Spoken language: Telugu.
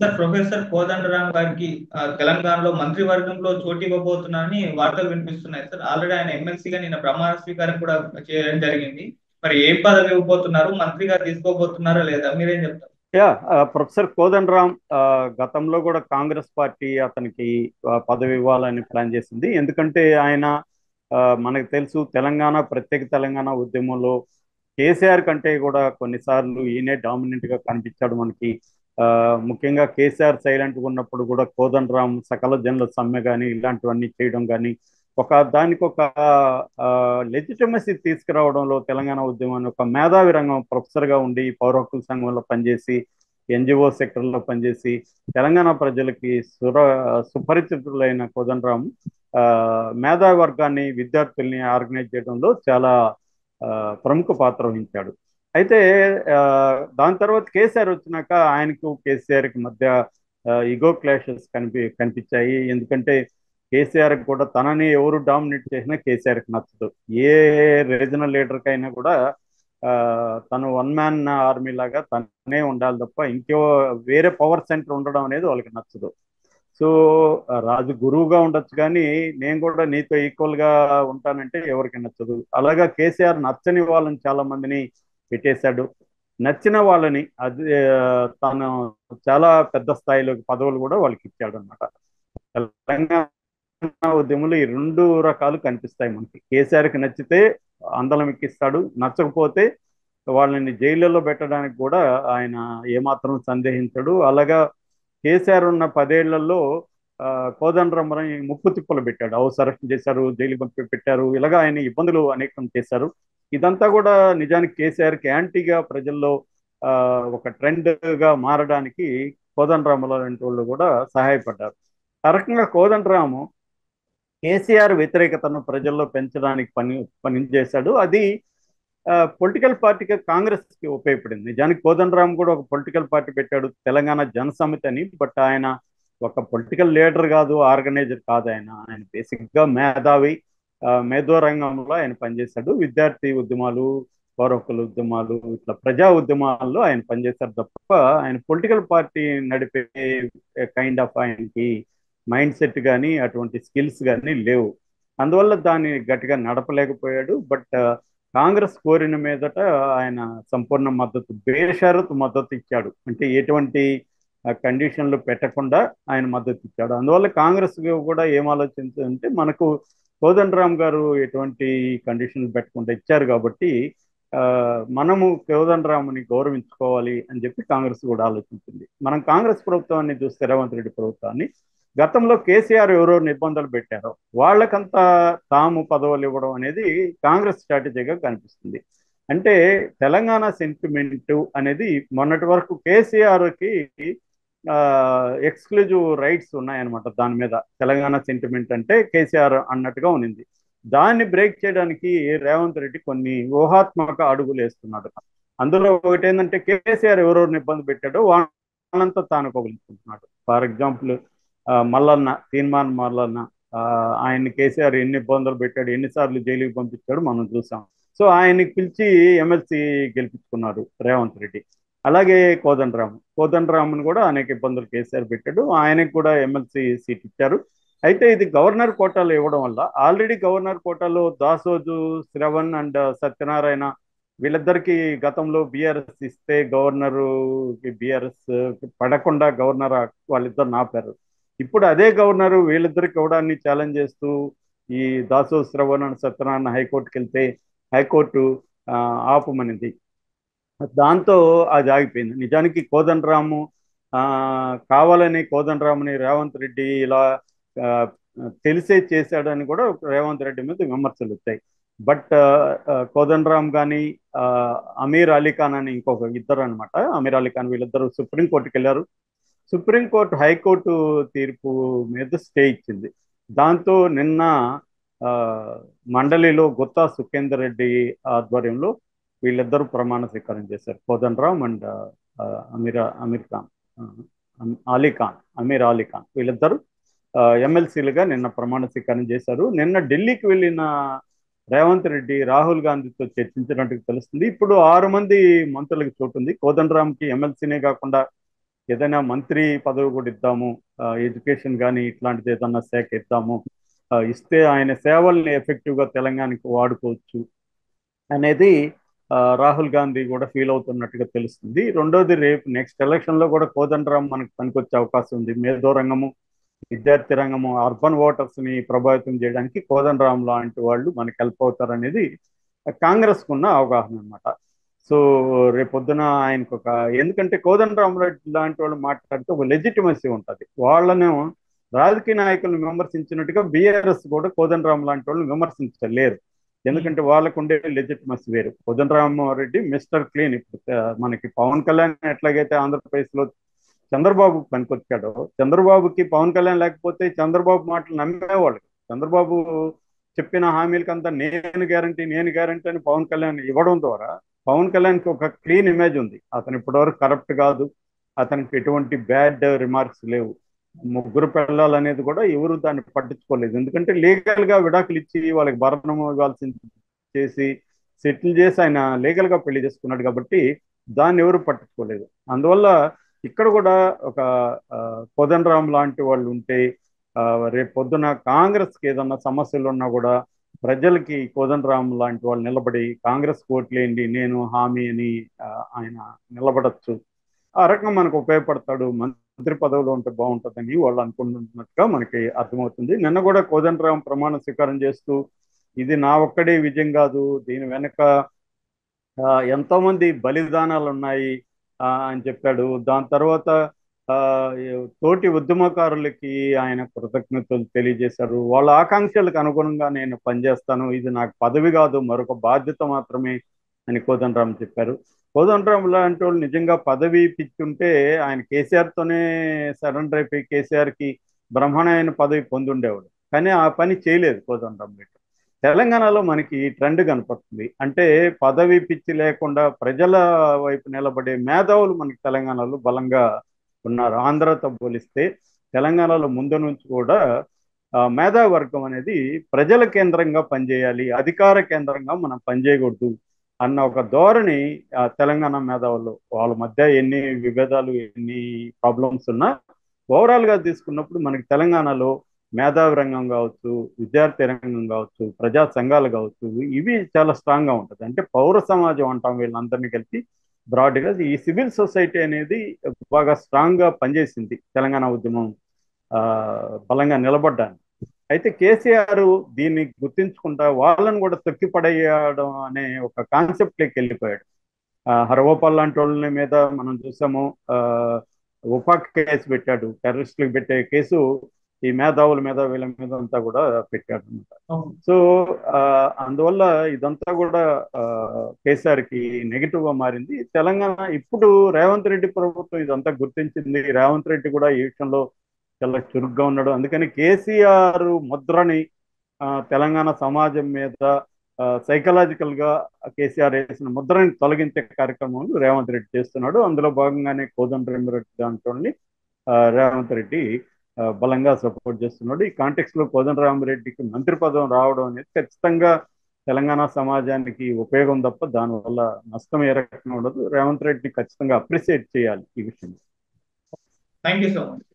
సార్ ప్రొఫెసర్ కోదండరాం గారికి తెలంగాణలో మంత్రివర్గంలో చోటు ఇవ్వబోతున్నారని వార్తలు వినిపిస్తున్నాయి సార్. ఆల్రెడీ ఆయన ఎమ్మెల్సీగా నిన్న ప్రమాణ స్వీకారం కూడా చేయడం జరిగింది. మరి ఏం పదవి ఇవ్వబోతున్నారు, మంత్రిగా తీసుకోబోతున్నారా లేదా, మీరేం చెప్తారు? యా ప్రొఫెసర్ కోదండరాం గతంలో కూడా కాంగ్రెస్ పార్టీ అతనికి పదవి ఇవ్వాలని ప్లాన్ చేసింది. ఎందుకంటే ఆయన మనకు తెలుసు తెలంగాణ ప్రత్యేక తెలంగాణ ఉద్యమంలో కేసీఆర్ కంటే కూడా కొన్నిసార్లు ఈయనే డామినెంట్ గా కనిపించాడు మనకి. ఆ, ముఖ్యంగా కేసీఆర్ సైలెంట్ గా ఉన్నప్పుడు కూడా కోదండరాం సకల జనుల సమ్మె కానీ ఇలాంటివన్నీ చేయడం కానీ దానికి ఒక లెజిటమసీ తీసుకురావడంలో తెలంగాణ ఉద్యమాన్ని ఒక మేధావి రంగం ప్రొఫెసర్ గా ఉండి పౌర హక్కుల సంఘంలో పనిచేసి ఎన్జిఓ సెక్టర్లో పనిచేసి తెలంగాణ ప్రజలకి సుపరిచితులైన కోదండరాం ఆ, మేధావి వర్గాన్ని విద్యార్థుల్ని ఆర్గనైజ్ చేయడంలో చాలా ఆ, ప్రముఖ పాత్ర వహించాడు. అయితే ఆ, దాని తర్వాత కేసీఆర్ వచ్చినాక ఆయనకు కేసీఆర్కి మధ్య ఇగో క్లాషెస్ కనిపించాయి. ఎందుకంటే కేసీఆర్ కూడా తనని ఎవరు డామినేట్ చేసినా కేసీఆర్కి నచ్చదు. ఏ రీజనల్ లీడర్కైనా కూడా ఆ, తను వన్ మ్యాన్ ఆర్మీ లాగా తనే ఉండాలి తప్ప ఇంకో వేరే పవర్ సెంటర్ ఉండడం అనేది వాళ్ళకి నచ్చదు. సో రాజు గురువుగా ఉండొచ్చు కానీ నేను కూడా నీతో ఈక్వల్ గా ఉంటానంటే ఎవరికి నచ్చదు. అలాగా కేసీఆర్ నచ్చని వాళ్ళని చాలా మందిని పెట్టేశాడు. నచ్చిన వాళ్ళని అది తను చాలా పెద్ద స్థాయిలో పదవులు కూడా వాళ్ళకి ఇచ్చాడు అనమాట. తెలంగాణ ఉద్యమంలో ఈ రెండు రకాలు కనిపిస్తాయి మనకి. కేసీఆర్కి నచ్చితే అందలం ఎక్కిస్తాడు, నచ్చకపోతే వాళ్ళని జైళ్ళలో పెట్టడానికి కూడా ఆయన ఏమాత్రం సందేహించడు. అలాగా కేసీఆర్ ఉన్న 10 ఏళ్లలో కోదండరామని ముప్పు తిప్పలు పెట్టాడు. హౌస్ అరెస్ట్ చేశారు, జైలు పంపి పెట్టారు. ఇలాగా ఆయన ఇబ్బందులు అనేకం చేశారు. ఇదంతా కూడా నిజానికి కేసీఆర్కి యాంటీగా ప్రజల్లో ఆ, ఒక ట్రెండ్ గా మారడానికి కోదండరాములు లాంటి వాళ్ళు కూడా సహాయపడ్డారు. ఆ రకంగా కోదండరాము కేసీఆర్ వ్యతిరేకతను ప్రజల్లో పెంచడానికి పని చేశాడు. అది పొలిటికల్ పార్టీగా కాంగ్రెస్ కి ఉపయోగపడింది. నిజానికి కోదండరాం కూడా ఒక పొలిటికల్ పార్టీ పెట్టాడు, తెలంగాణ జనసమితి అని. బట్ ఆయన ఒక పొలిటికల్ లీడర్ కాదు, ఆర్గనైజర్ కాదు. ఆయన ఆయన బేసిక్ గా మేధావి. మేధో రంగంలో ఆయన పనిచేశాడు. విద్యార్థి ఉద్యమాలు, పౌర హక్కుల ఉద్యమాలు, ఇట్లా ప్రజా ఉద్యమాల్లో ఆయన పనిచేశారు తప్ప ఆయన పొలిటికల్ పార్టీ నడిపే కైండ్ ఆఫ్ ఆయనకి మైండ్ సెట్ కానీ అటువంటి స్కిల్స్ కానీ లేవు. అందువల్ల దాన్ని గట్టిగా నడపలేకపోయాడు. బట్ కాంగ్రెస్ కోరిన మీదట ఆయన సంపూర్ణ మద్దతు, బేషరతు మద్దతు ఇచ్చాడు. అంటే ఎటువంటి కండిషన్లు పెట్టకుండా ఆయన మద్దతు ఇచ్చాడు. అందువల్ల కాంగ్రెస్ కూడా ఏం ఆలోచించిందంటే మనకు కోదండరాం గారు ఎటువంటి కండిషన్లు పెట్టకుండా ఇచ్చారు కాబట్టి ఆ, మనము కోదండరాముని గౌరవించుకోవాలి అని చెప్పి కాంగ్రెస్ కూడా ఆలోచించింది. మనం కాంగ్రెస్ ప్రభుత్వాన్ని చూస్తే, రేవంత్ రెడ్డి ప్రభుత్వాన్ని, గతంలో కేసీఆర్ ఎవరెవరు నిబంధనలు పెట్టారో వాళ్ళకంతా తాము పదవులు ఇవ్వడం అనేది కాంగ్రెస్ స్ట్రాటజీగా కనిపిస్తుంది. అంటే తెలంగాణ సెంటిమెంట్ అనేది మొన్నటి వరకు కేసీఆర్కి ఎక్స్క్లూజివ్ రైట్స్ ఉన్నాయన్నమాట. దాని మీద తెలంగాణ సెంటిమెంట్ అంటే కేసీఆర్ అన్నట్టుగా ఉన్నింది. దాన్ని బ్రేక్ చేయడానికి రేవంత్ రెడ్డి కొన్ని ఊహాత్మక అడుగులు వేస్తున్నాడు. అందులో ఒకటి ఏంటంటే కేసీఆర్ ఎవరెవరిని ఇబ్బంది పెట్టాడో వాళ్ళంతా తాను కబులించుకుంటున్నాడు. ఫర్ ఎగ్జాంపుల్ మల్లన్న, తీన్మాన్ మల్లన్న, ఆయన్ని కేసీఆర్ ఎన్ని ఇబ్బందులు పెట్టాడు, ఎన్నిసార్లు జైలుకి పంపించాడు మనం చూసాం. సో ఆయన్ని పిలిచి ఎమ్మెల్సీ గెలిపించుకున్నారు రేవంత్ రెడ్డి. అలాగే కోదండరామును కూడా అనేక ఇబ్బందులు కేసీఆర్ పెట్టాడు, ఆయనకు కూడా ఎమ్మెల్సీ సీట్ ఇచ్చారు. అయితే ఇది గవర్నర్ కోటాలో ఇవ్వడం వల్ల ఆల్రెడీ గవర్నర్ కోటాలో దాసోజు, శ్రవణ్ అండ్ సత్యనారాయణ వీళ్ళిద్దరికి గతంలో బీఆర్ఎస్ ఇస్తే గవర్నర్ బీఆర్ఎస్ పడకుండా గవర్నర్ వాళ్ళిద్దరు నాపారు. ఇప్పుడు అదే గవర్నర్ వీళ్ళిద్దరికి ఇవ్వడాన్ని ఛాలెంజ్ చేస్తూ ఈ దాసో శ్రవణ్ అండ్ సత్యనారాయణ హైకోర్టుకి వెళ్తే హైకోర్టు ఆ, ఆపమనింది. దాంతో అది ఆగిపోయింది. నిజానికి కోదండరాము ఆ, కావాలని కోదండరాముని రేవంత్ రెడ్డి ఇలా ఆ, తెలిసే చేశాడని కూడా రేవంత్ రెడ్డి మీద విమర్శలు వచ్చాయి. బట్ కోదండరామ్ కానీ అమీర్ అలీ ఖాన్ అని ఇంకొక ఇద్దరు అనమాట, అమీర్ అలీ ఖాన్, వీళ్ళిద్దరూ సుప్రీంకోర్టుకి వెళ్ళారు. సుప్రీంకోర్టు హైకోర్టు తీర్పు మీద స్టే ఇచ్చింది. దాంతో నిన్న ఆ, మండలిలో గుత్తా సుఖేందర్ రెడ్డి ఆధ్వర్యంలో వీళ్ళిద్దరూ ప్రమాణ స్వీకారం చేశారు. కోదండరామ్ అండ్ అమీర్ ఖాన్, ఆ, అలీ ఖాన్, అమీర్ అలీ ఖాన్ వీళ్ళిద్దరూ ఎమ్మెల్సీలుగా నిన్న ప్రమాణ స్వీకారం చేశారు. నిన్న ఢిల్లీకి వెళ్ళిన రేవంత్ రెడ్డి రాహుల్ గాంధీతో చర్చించినట్టు తెలుస్తుంది. ఇప్పుడు 6 మంది మంత్రులకు చోటు ఉంది. కోదండరామ్కి ఎమ్మెల్సీనే కాకుండా ఏదైనా మంత్రి పదవి కూడా ఇద్దాము, ఎడ్యుకేషన్ కానీ ఇట్లాంటిది ఏదన్నా శాఖ ఇద్దాము, ఇస్తే ఆయన సేవల్ని ఎఫెక్టివ్గా తెలంగాణకి వాడుకోవచ్చు అనేది రాహుల్ గాంధీ కూడా ఫీల్ అవుతున్నట్టుగా తెలుస్తుంది. రెండోది, రేపు నెక్స్ట్ ఎలక్షన్లో కూడా కోదండరాం మనకు పనికొచ్చే అవకాశం ఉంది. మేధో రంగము, విద్యార్థి రంగము, అర్బన్ ఓటర్స్ని ప్రభావితం చేయడానికి కోదండరాం లాంటి వాళ్ళు మనకు హెల్ప్ అవుతారనేది కాంగ్రెస్కు ఉన్న అవగాహన అనమాట. సో రేపొద్దున ఆయనకు ఒక, ఎందుకంటే కోదండరాం రెడ్డి లాంటి వాళ్ళు మాట్లాడితే ఒక లెజిటిమసీ ఉంటుంది. వాళ్ళను రాజకీయ నాయకులను విమర్శించినట్టుగా బీఆర్ఎస్ కూడా కోదండరాం లాంటి వాళ్ళని విమర్శించలేరు. ఎందుకంటే వాళ్ళకు ఉండే లెజిటిమసీ వేరు. కోదండరామారెడ్డి మిస్టర్ క్లీన్. ఇప్పుడు మనకి పవన్ కళ్యాణ్ ఎట్లాగైతే ఆంధ్రప్రదేశ్లో చంద్రబాబు పనికొచ్చాడో, చంద్రబాబుకి పవన్ కళ్యాణ్ లేకపోతే చంద్రబాబు మాటలు నమ్మేవాళ్ళు. చంద్రబాబు చెప్పిన హామీలకంతా నేను గ్యారంటీ అని పవన్ కళ్యాణ్ ఇవ్వడం ద్వారా పవన్ కళ్యాణ్కి ఒక క్లీన్ ఇమేజ్ ఉంది. అతను ఇప్పటివరకు కరప్ట్ కాదు, అతనికి ఎటువంటి బ్యాడ్ రిమార్క్స్ లేవు. ముగ్గురు పిల్లలు అనేది కూడా ఎవరు దాన్ని పట్టించుకోలేదు. ఎందుకంటే లీగల్గా విడాకులు ఇచ్చి వాళ్ళకి భరణం ఇవ్వాల్సింది చేసి సెటిల్ చేసి ఆయన లీగల్గా పెళ్లి చేసుకున్నాడు కాబట్టి దాన్ని ఎవరు పట్టించుకోలేదు. అందువల్ల ఇక్కడ కూడా ఒక కోదండరాం లాంటి వాళ్ళు ఉంటే రేపు పొద్దున కాంగ్రెస్కి ఏదన్నా సమస్యలు ఉన్నా కూడా ప్రజలకి కోదండరాం లాంటి వాళ్ళు నిలబడి కాంగ్రెస్ ఓట్లేండి నేను హామీ అని ఆయన నిలబడచ్చు. ఆ రకంగా మనకు ఉపయోగపడతాడు, మంత్రి పదవిలో ఉంటే బాగుంటుందని వాళ్ళు అనుకుంటున్నట్టుగా మనకి అర్థమవుతుంది. నిన్న కూడా కోదండరాం ప్రమాణ స్వీకారం చేస్తూ ఇది నా ఒక్కడే విజయం కాదు, దీని వెనక ఎంతో మంది బలిదానాలు ఉన్నాయి అని చెప్పాడు. దాని తర్వాత తోటి ఉద్యమకారులకి ఆయన కృతజ్ఞతలు తెలియజేశారు. వాళ్ళ ఆకాంక్షలకు అనుగుణంగా నేను పనిచేస్తాను, ఇది నాకు పదవి కాదు మరొక బాధ్యత మాత్రమే అని కోదండరాం చెప్పారు. కోదండరాం లాంటి వాళ్ళు నిజంగా పదవి పిచ్చుంటే ఆయన కేసీఆర్తోనే సరెండర్ అయిపోయి కేసీఆర్కి బ్రహ్మాండమైన పదవి పొందుండేవాడు. కానీ ఆ పని చేయలేదు కోదండరాం రెడ్డి. తెలంగాణలో మనకి ట్రెండ్ కనపడుతుంది. అంటే పదవి పిచ్చి లేకుండా ప్రజల వైపు నిలబడే మేధావులు మనకి తెలంగాణలో బలంగా ఉన్నారు. ఆంధ్రతో పోలిస్తే తెలంగాణలో ముందు నుంచి కూడా మేధావర్గం అనేది ప్రజల కేంద్రంగా పనిచేయాలి, అధికార కేంద్రంగా మనం పనిచేయకూడదు అన్న ఒక ధోరణి తెలంగాణ మేధావులు, వాళ్ళ మధ్య ఎన్ని విభేదాలు ఎన్ని ప్రాబ్లమ్స్ ఉన్నా ఓవరాల్గా తీసుకున్నప్పుడు మనకి తెలంగాణలో మేధావి రంగం కావచ్చు, విద్యార్థి రంగం కావచ్చు, ప్రజా సంఘాలు కావచ్చు, ఇవి చాలా స్ట్రాంగ్గా ఉంటుంది. అంటే పౌర సమాజం అంటాం వీళ్ళందరినీ కలిపి బ్రాడ్గా. ఈ సివిల్ సొసైటీ అనేది బాగా స్ట్రాంగ్గా పనిచేసింది తెలంగాణ ఉద్యమం బలంగా నిలబడ్డాను. అయితే కేసీఆర్ దీన్ని గుర్తించుకుంటా వాళ్ళని కూడా తొక్కిపడేయడం అనే ఒక కాన్సెప్ట్లోకి వెళ్ళిపోయాడు. హరగోపాల్ లాంటి వాళ్ళ మీద మనం చూసాము, ఉపా కేసు పెట్టాడు, టెర్రరిస్టులకు పెట్టే కేసు ఈ మేధావుల మీద వీళ్ళ మీద అంతా కూడా పెట్టాడు అనమాట. సో అందువల్ల ఇదంతా కూడా కేసీఆర్కి నెగిటివ్గా మారింది. తెలంగాణ ఇప్పుడు రేవంత్ రెడ్డి ప్రభుత్వం ఇదంతా గుర్తించింది. రేవంత్ రెడ్డి కూడా ఈ విషయంలో చాలా చురుగ్గా ఉన్నాడు. అందుకని కేసీఆర్ ముద్రని తెలంగాణ సమాజం మీద సైకలాజికల్గా కేసీఆర్ వేసిన ముద్రని తొలగించే కార్యక్రమం రేవంత్ రెడ్డి చేస్తున్నాడు. అందులో భాగంగానే కోదండరామిరెడ్డి దాంట్లో రేవంత్ రెడ్డి బలంగా సపోర్ట్ చేస్తున్నాడు. ఈ కాంటెక్స్లో కోదండరామిరెడ్డికి మంత్రి పదవి రావడం అనేది ఖచ్చితంగా తెలంగాణ సమాజానికి ఉపయోగం తప్ప దానివల్ల నష్టం ఏ రకంగా ఉండదు. రేవంత్ రెడ్డి ఖచ్చితంగా అప్రిషియేట్ చేయాలి ఈ విషయంలో. Thank you so much.